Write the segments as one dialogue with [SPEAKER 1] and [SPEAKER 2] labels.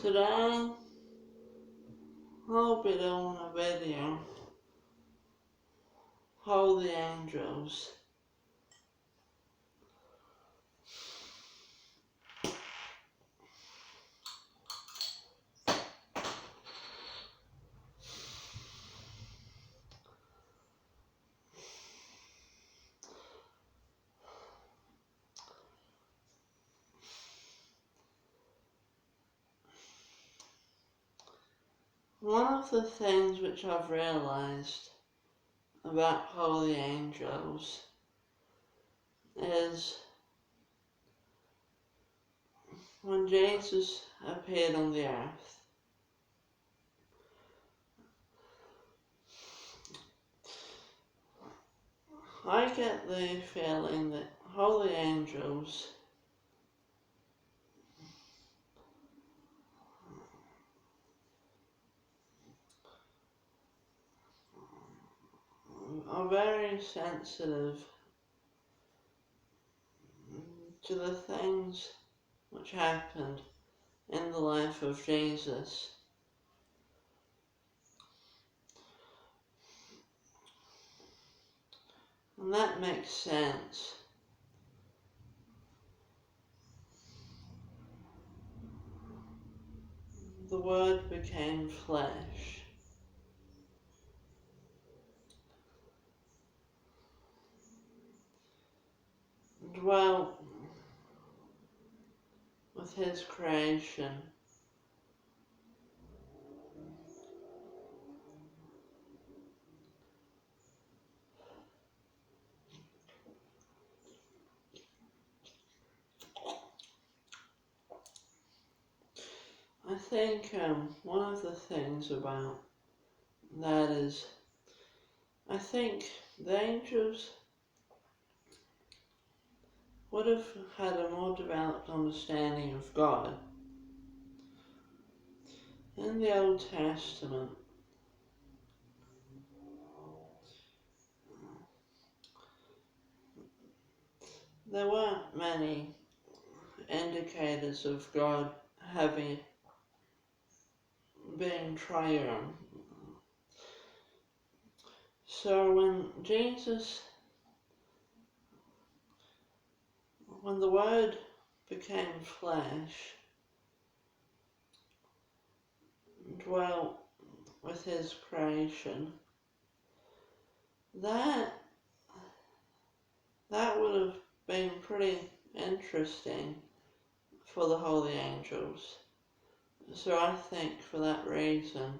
[SPEAKER 1] Today, I'll be doing a video, Holy Angels. One of the things which I've realised about holy angels is when Jesus appeared on the earth, I get the feeling that holy angels are very sensitive to the things which happened in the life of Jesus. And that makes sense. The Word became flesh. Dwelt with His creation. I think one of the things about that is, I think the angels would have had a more developed understanding of God. In the Old Testament, there weren't many indicators of God having been triune. So when the Word became flesh, dwelt with His creation, that would have been pretty interesting for the holy angels. So I think for that reason,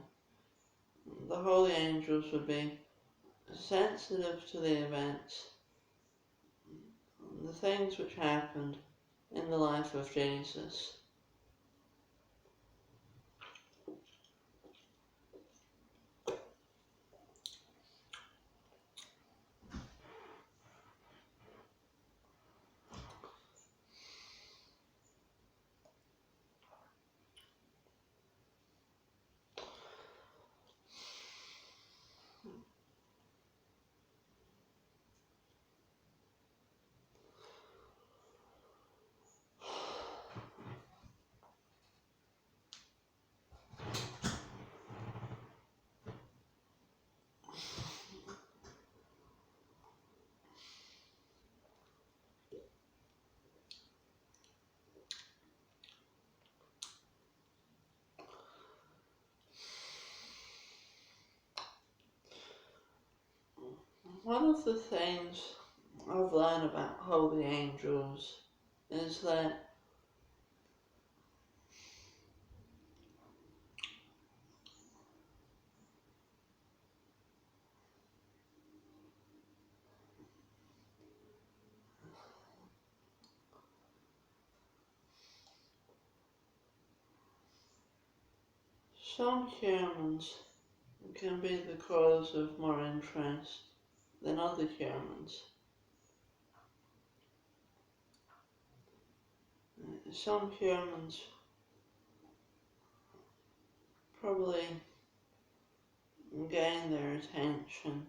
[SPEAKER 1] the holy angels would be sensitive to the events, the things which happened in the life of Jesus. One of the things I've learned about holy angels is that some humans can be the cause of more interest than other humans. Some humans probably gain their attention,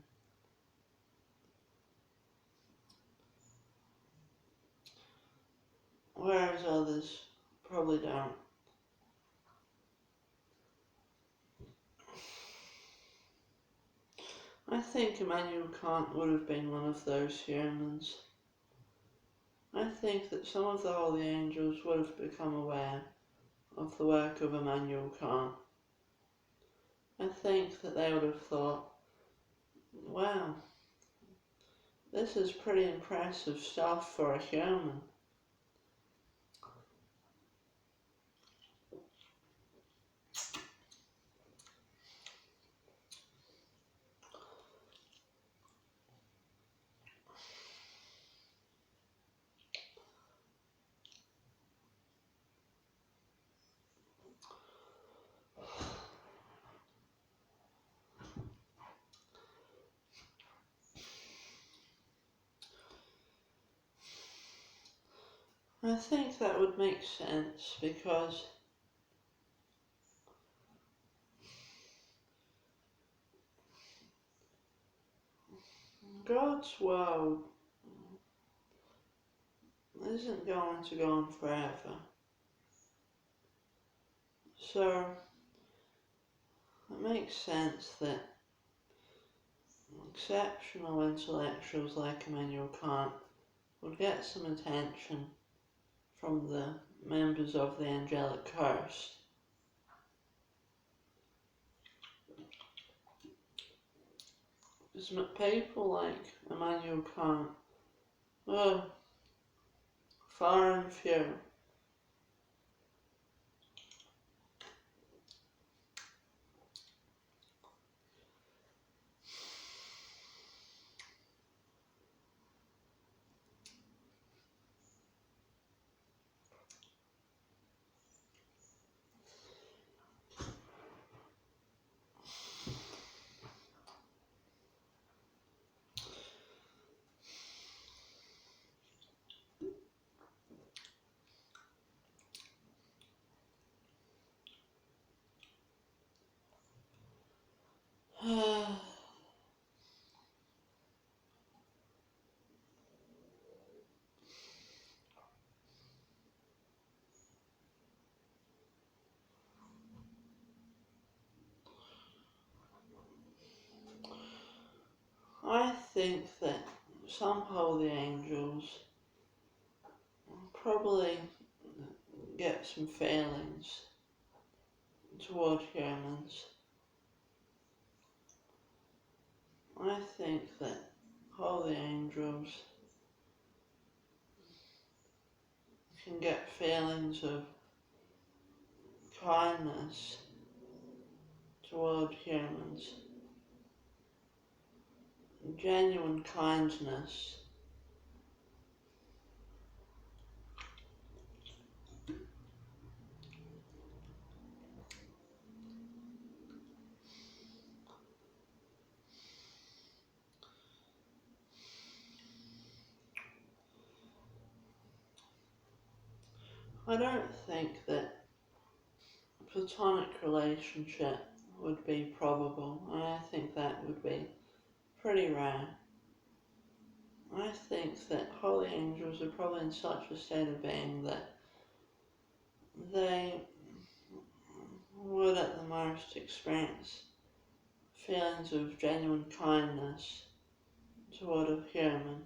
[SPEAKER 1] whereas others probably don't. I think Immanuel Kant would have been one of those humans. I think that some of the holy angels would have become aware of the work of Immanuel Kant. I think that they would have thought, wow, this is pretty impressive stuff for a human. I think that would make sense because God's world isn't going to go on forever. So it makes sense that exceptional intellectuals like Immanuel Kant would get some attention from the members of the angelic host. Because people like Immanuel Kant are far and few. I think that some holy angels probably get some feelings toward humans. I think that holy angels can get feelings of kindness toward humans, genuine kindness. I don't think that a platonic relationship would be probable. I think that would be pretty rare. I think that holy angels are probably in such a state of being that they would at the most experience feelings of genuine kindness toward a human.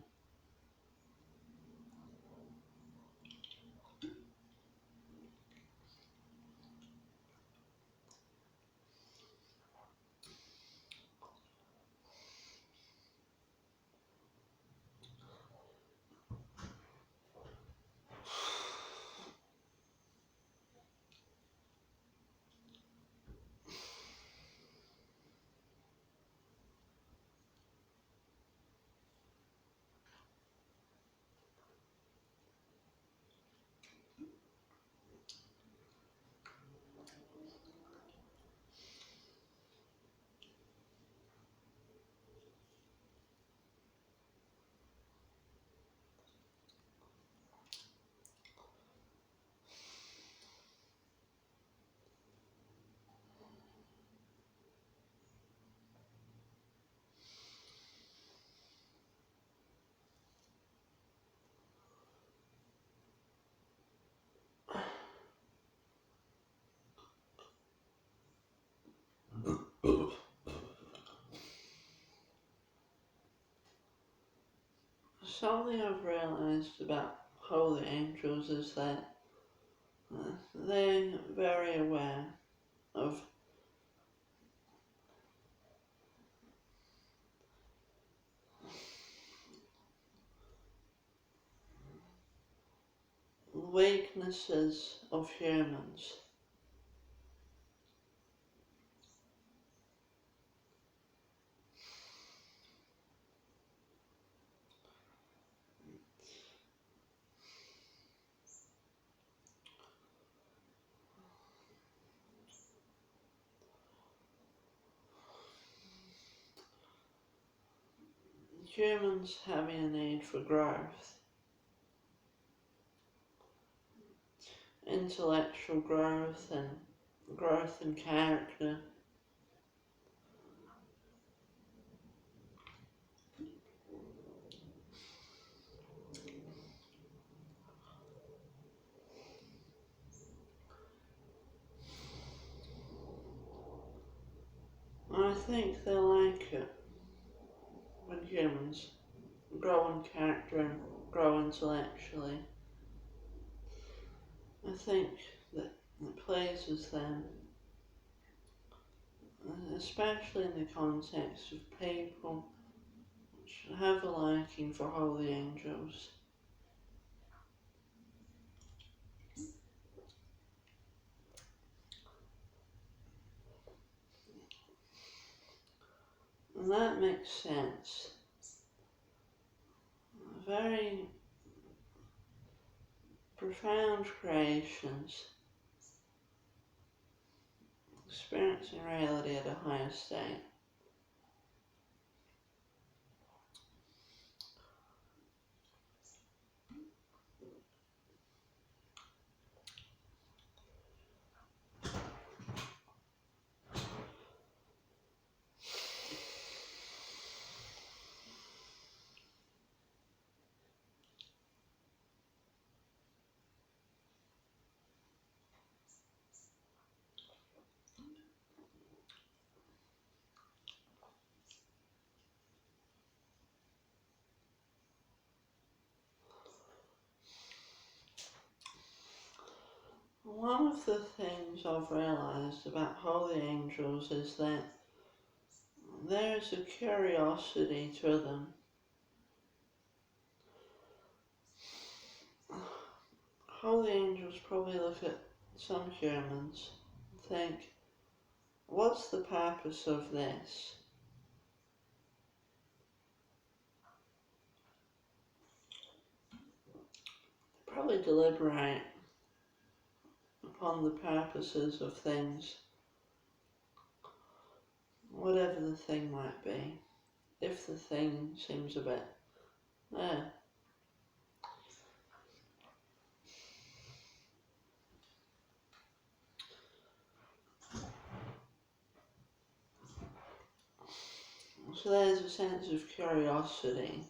[SPEAKER 1] something I've realised about holy angels is that they're very aware of weaknesses of humans. Humans having a need for growth, intellectual growth and growth in character. I think they like it when humans grow in character and grow intellectually. I think that it pleases them, especially in the context of people which have a liking for holy angels. And that makes sense. Very profound creations, experiencing reality at a higher state. One of the things I've realised about holy angels is that there is a curiosity to them. Holy angels probably look at some humans and think, what's the purpose of this? They probably deliberate upon the purposes of things, whatever the thing might be, if the thing seems a bit, eh. So there's a sense of curiosity.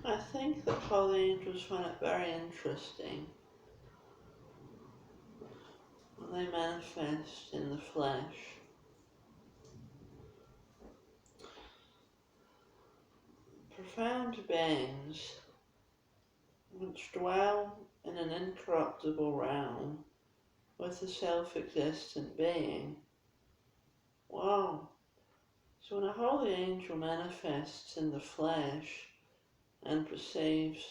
[SPEAKER 1] I think that holy angels find it very interesting when they manifest in the flesh. Profound beings which dwell in an incorruptible realm with a self-existent being. Wow. So when a holy angel manifests in the flesh and perceives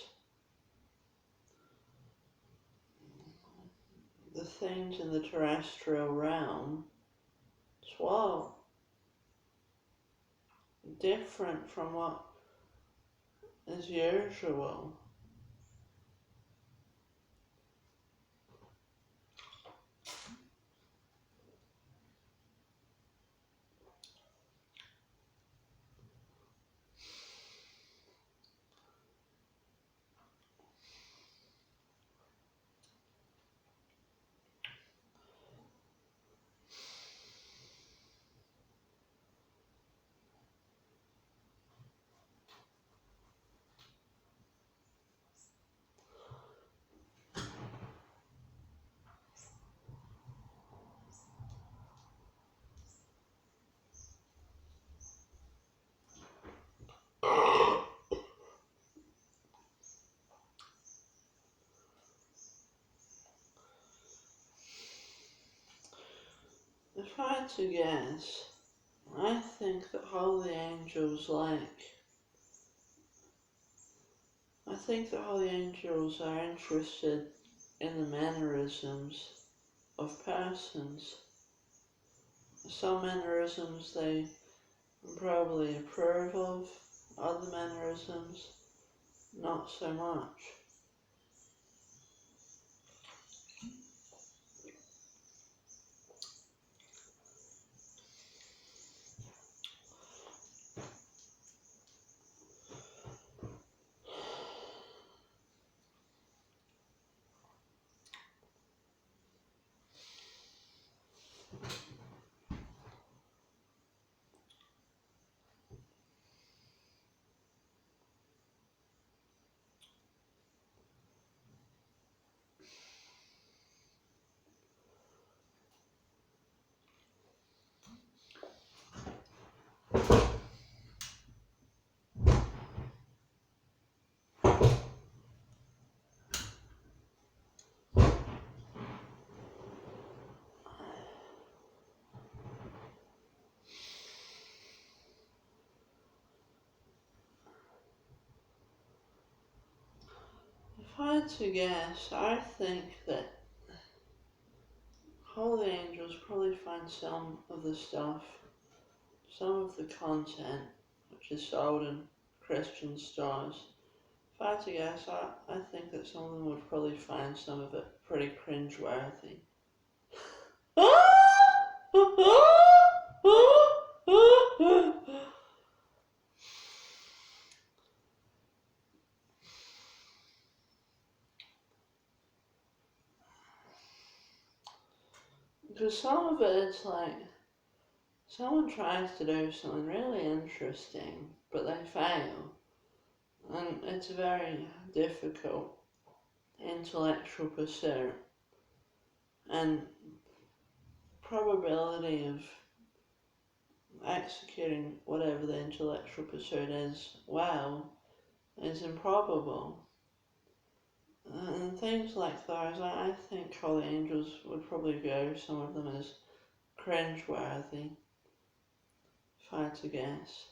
[SPEAKER 1] the things in the terrestrial realm, it's wow, different from what is usual. If I had to guess, I think that holy angels are interested in the mannerisms of persons. Some mannerisms they probably approve of, other mannerisms not so much. If I had to guess, I think that holy angels probably find some of the stuff, some of the content which is sold in Christian stores. If I had to guess, I think that some of them would probably find some of it pretty cringeworthy. Because some of it, it's like, someone tries to do something really interesting, but they fail. And it's a very difficult intellectual pursuit. And probability of executing whatever the intellectual pursuit is well is improbable. And things like those, I think holy angels would probably view some of them as cringeworthy, if I had to guess.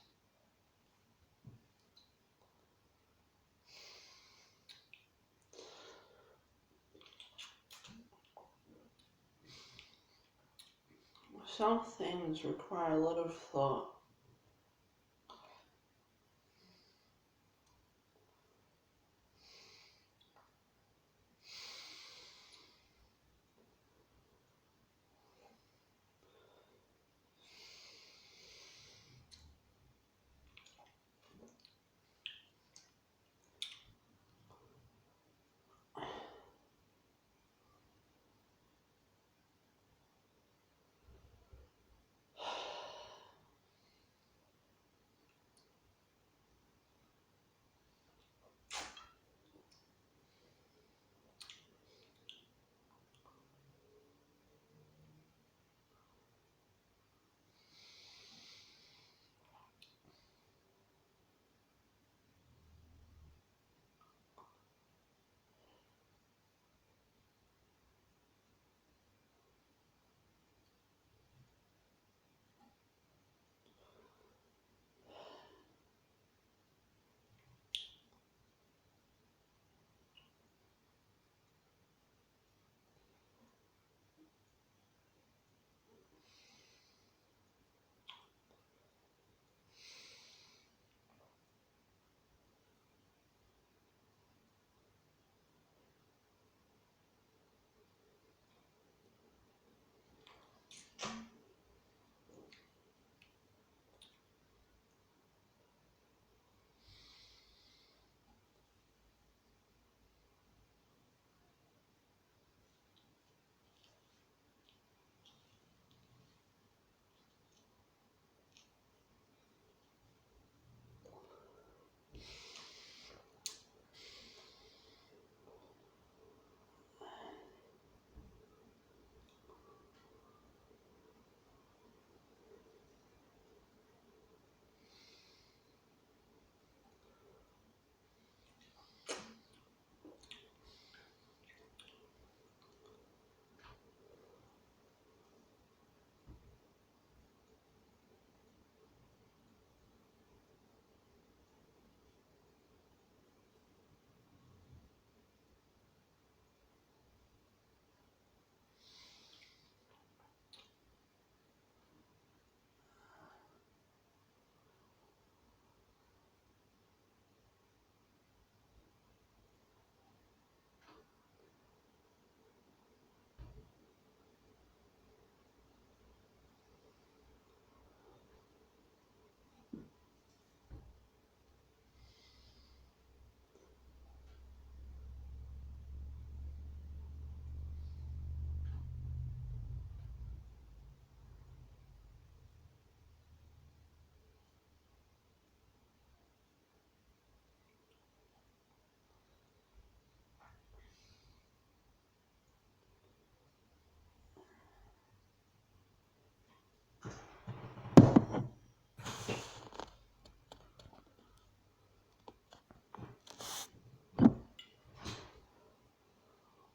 [SPEAKER 1] Some things require a lot of thought.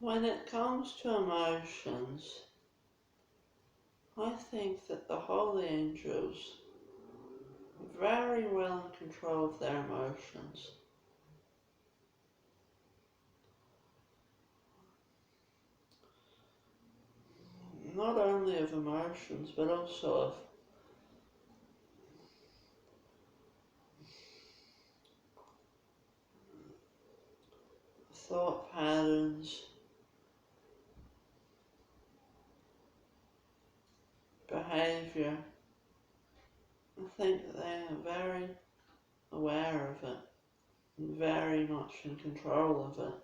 [SPEAKER 1] When it comes to emotions, I think that the holy angels are very well in control of their emotions. Not only of emotions, but also of thought patterns, behaviour. I think that they are very aware of it and very much in control of it.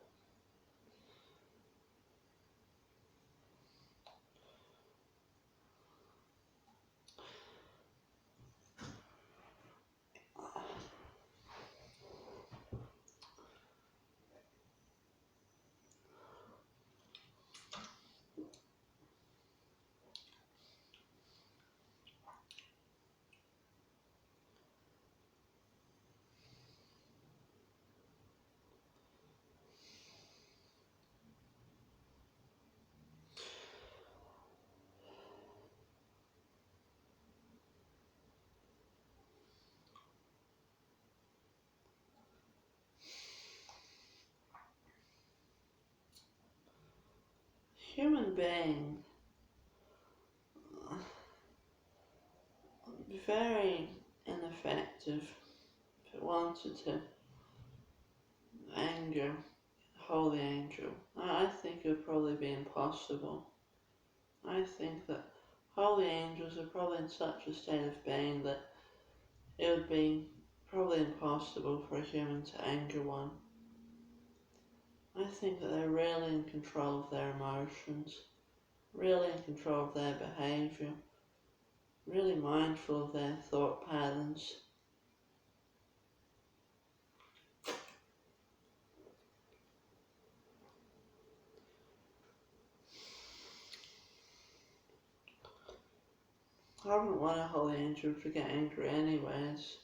[SPEAKER 1] Human being, very ineffective if it wanted to anger a holy angel. I think it would probably be impossible. I think that holy angels are probably in such a state of being that it would be probably impossible for a human to anger one. I think that they're really in control of their emotions, really in control of their behaviour, really mindful of their thought patterns. I wouldn't want a holy angel to get angry anyways.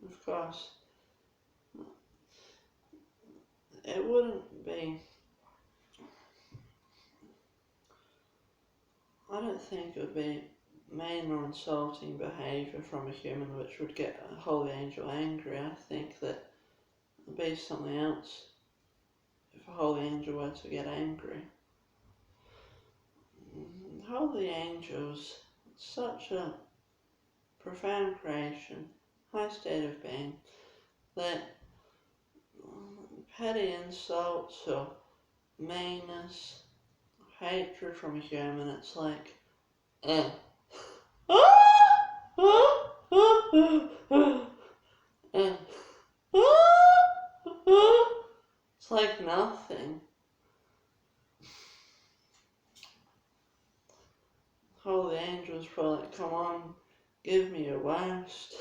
[SPEAKER 1] Of course, it wouldn't be, I don't think it would be mean or insulting behaviour from a human which would get a holy angel angry. I think that it would be something else if a holy angel were to get angry. Holy angels, such a profound creation, high state of being, that petty insults or meanness, hatred from a human, it's like and and it's like nothing. Holy angels probably like, come on, give me your worst.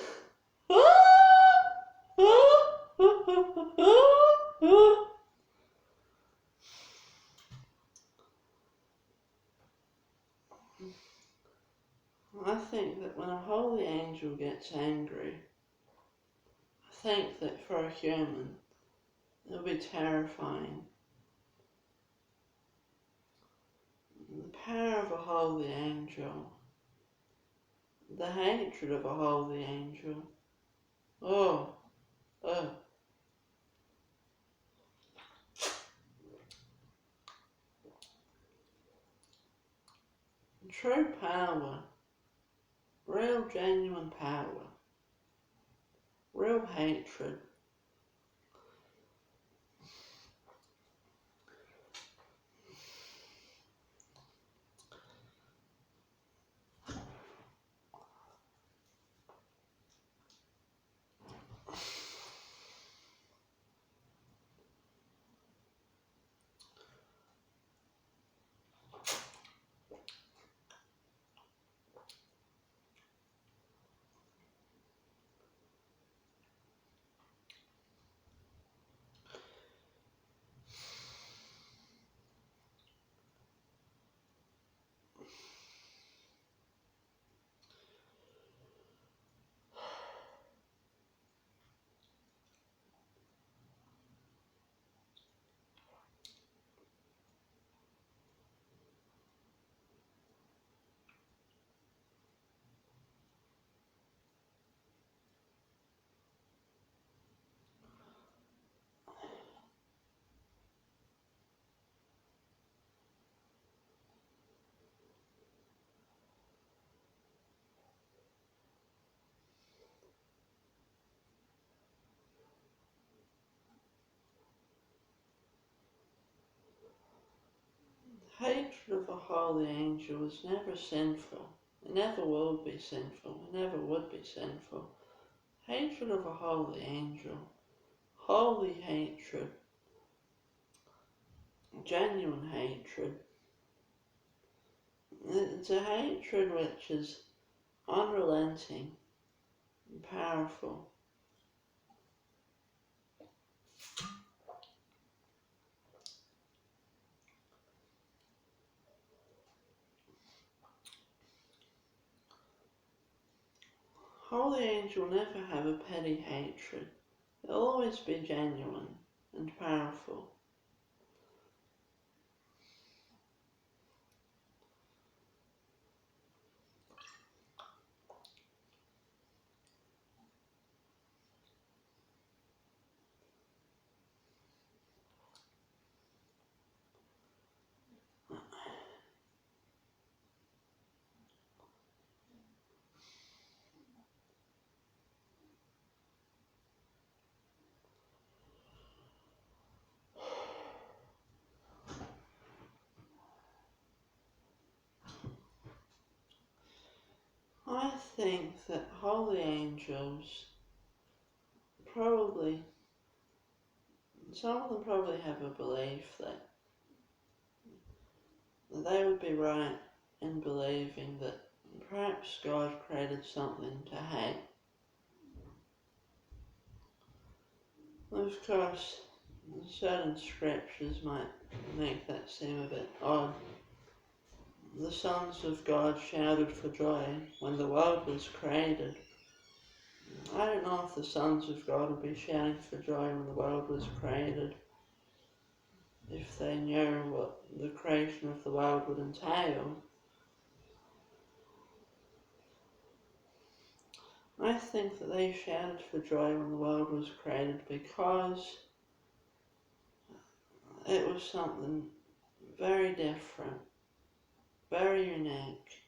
[SPEAKER 1] I think that when a holy angel gets angry, I think that for a human, it'll be terrifying. The power of a holy angel, the hatred of a holy angel. Oh, oh. True power, real genuine power, real hatred. Hatred of a holy angel is never sinful. It never will be sinful. It never would be sinful. Hatred of a holy angel, holy hatred, genuine hatred. It's a hatred which is unrelenting and powerful. Holy angel never have a petty hatred. They'll always be genuine and powerful. I think that holy angels probably, some of them probably have a belief that they would be right in believing that perhaps God created something to hate. Of course, certain scriptures might make that seem a bit odd. The sons of God shouted for joy when the world was created. I don't know if the sons of God would be shouting for joy when the world was created, if they knew what the creation of the world would entail. I think that they shouted for joy when the world was created because it was something very different, very unique.